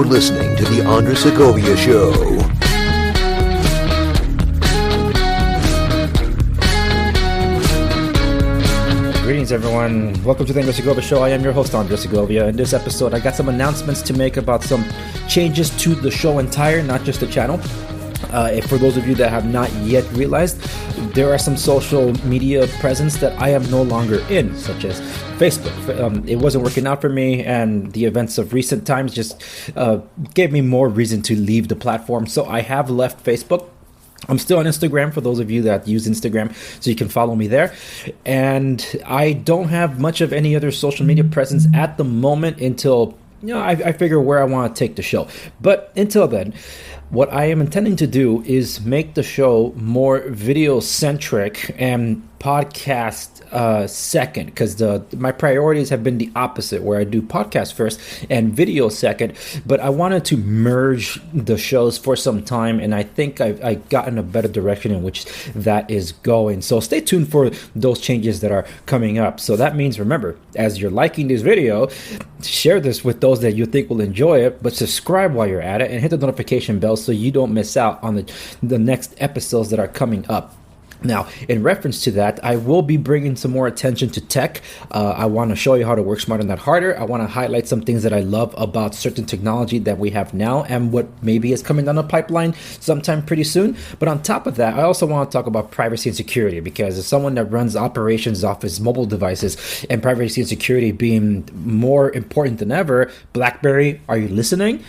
You're listening to The Andres Segovia Show. Greetings, everyone. Welcome to the Andres Segovia Show. I am your host, Andres Segovia. In this episode, I got some announcements to make about some changes to the show entire, not just the channel. For those of you that have not yet realized, there are some social media presence that I am no longer in, such as Facebook. It wasn't working out for me, and the events of recent times just gave me more reason to leave the platform. So I have left Facebook. I'm still on Instagram for those of you that use Instagram, so you can follow me there. And I don't have much of any other social media presence at the moment until I figure where I want to take the show. But until then, what I am intending to do is make the show more video-centric and podcast second, because my priorities have been the opposite, where I do podcast first and video second. But I wanted to merge the shows for some time, and I think I've gotten a better direction in which that is going. So stay tuned for those changes that are coming up. So that means, remember, as you're liking this video, share this with those that you think will enjoy it, but subscribe while you're at it and hit the notification bell so you don't miss out on the next episodes that are coming up. Now, in reference to that, I will be bringing some more attention to tech. I want to show you how to work smarter, not harder. I want to highlight some things that I love about certain technology that we have now and what maybe is coming down the pipeline sometime pretty soon. But on top of that, I also want to talk about privacy and security, because as someone that runs operations off his mobile devices and privacy and security being more important than ever, BlackBerry, are you listening?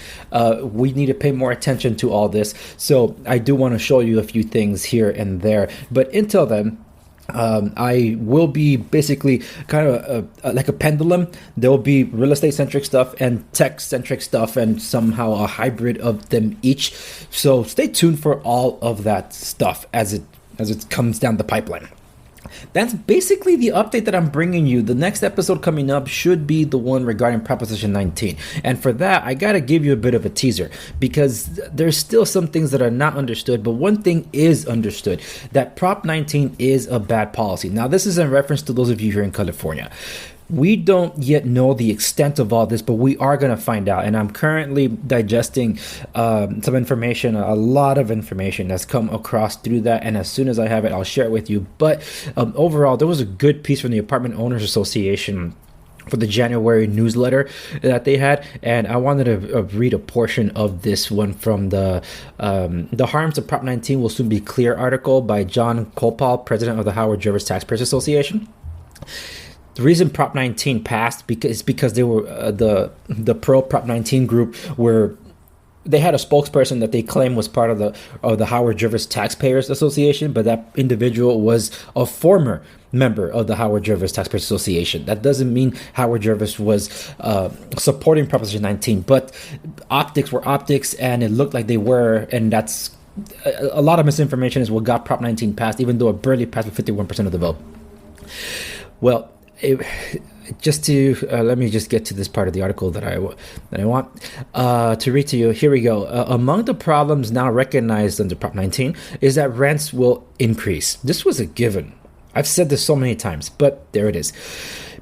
We need to pay more attention to all this. So I do want to show you a few things here and there. But until then, I will be basically kind of like a pendulum. There will be real estate centric stuff and tech centric stuff, and somehow a hybrid of them each. So stay tuned for all of that stuff as it comes down the pipeline. That's basically the update that I'm bringing you. The next episode coming up should be the one regarding Proposition 19. And for that, I got to give you a bit of a teaser, because there's still some things that are not understood. But one thing is understood, that Prop 19 is a bad policy. Now, this is in reference to those of you here in California. We don't yet know the extent of all this, but we are going to find out. And I'm currently digesting some information, a lot of information that's come across through that. And as soon as I have it, I'll share it with you. But overall, there was a good piece from the Apartment Owners Association for the January newsletter that they had, and I wanted to read a portion of this one from the Harms of Prop 19 Will Soon Be Clear article by John Kopal, president of the Howard Jervis Taxpayers Association. The reason Prop 19 passed is because they were the pro Prop 19 group where they had a spokesperson that they claim was part of the Howard Jervis Taxpayers Association, but that individual was a former member of the Howard Jervis Taxpayers Association. That doesn't mean Howard Jervis was supporting Proposition 19, but optics were optics, and it looked like they were, and that's a lot of misinformation is what got Prop 19 passed, even though it barely passed with 51% of the vote. Well, let me just get to this part of the article that I want to read to you. Here we go. Among the problems now recognized under Prop 19 is that rents will increase. This was a given. I've said this so many times, but there it is.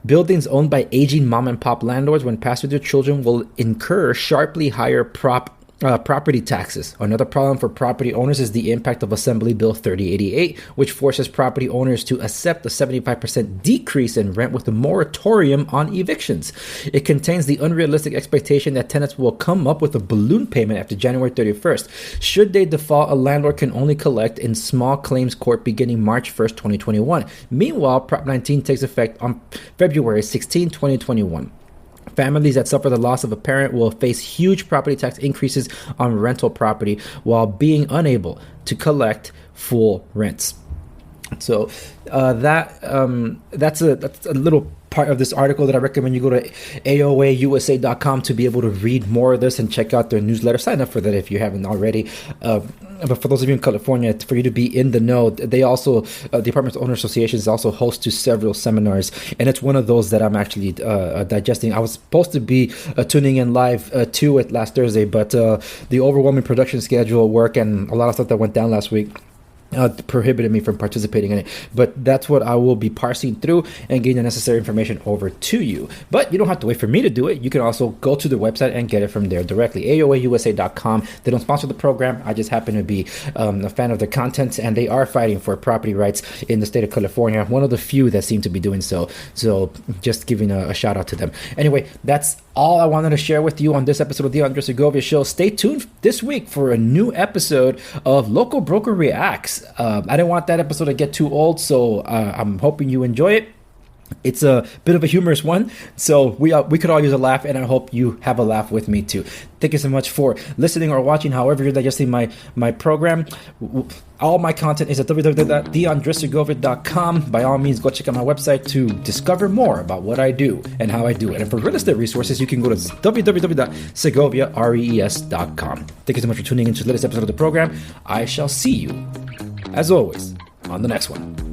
Buildings owned by aging mom and pop landlords, when passed with their children, will incur sharply higher property taxes. Another problem for property owners is the impact of Assembly Bill 3088, which forces property owners to accept a 75% decrease in rent with a moratorium on evictions. It contains the unrealistic expectation that tenants will come up with a balloon payment after January 31st. Should they default, a landlord can only collect in small claims court beginning March 1st, 2021. Meanwhile, Prop 19 takes effect on February 16, 2021. Families that suffer the loss of a parent will face huge property tax increases on rental property while being unable to collect full rents. So that's a little part of this article that I recommend you go to AOAUSA.com to be able to read more of this and check out their newsletter. Sign up for that if you haven't already. But for those of you in California, for you to be in the know, they also, the Apartment Owner Associations also host to several seminars, and it's one of those that I'm actually digesting. I was supposed to be tuning in live to it last Thursday, but the overwhelming production schedule, work, and a lot of stuff that went down last week prohibited me from participating in it, but that's what I will be parsing through and getting the necessary information over to you. But you don't have to wait for me to do it. You can also go to the website and get it from there directly, aoausa.com. They don't sponsor the program. I just happen to be a fan of the content, and they are fighting for property rights in the state of California, one of the few that seem to be doing so. So just giving a shout out to them. Anyway, that's all I wanted to share with you on this episode of the Andres Segovia Show. Stay tuned this week for a new episode of Local Broker Reacts. I didn't want that episode to get too old, so I'm hoping you enjoy it. It's a bit of a humorous one, so we could all use a laugh, and I hope you have a laugh with me too. Thank you so much for listening or watching, however you're digesting my program. All my content is at www.theandressegovia.com. By all means, go check out my website to discover more about what I do and how I do it. And for real estate resources, you can go to www.segoviares.com. Thank you so much for tuning in to the latest episode of the program. I shall see you, as always, on the next one.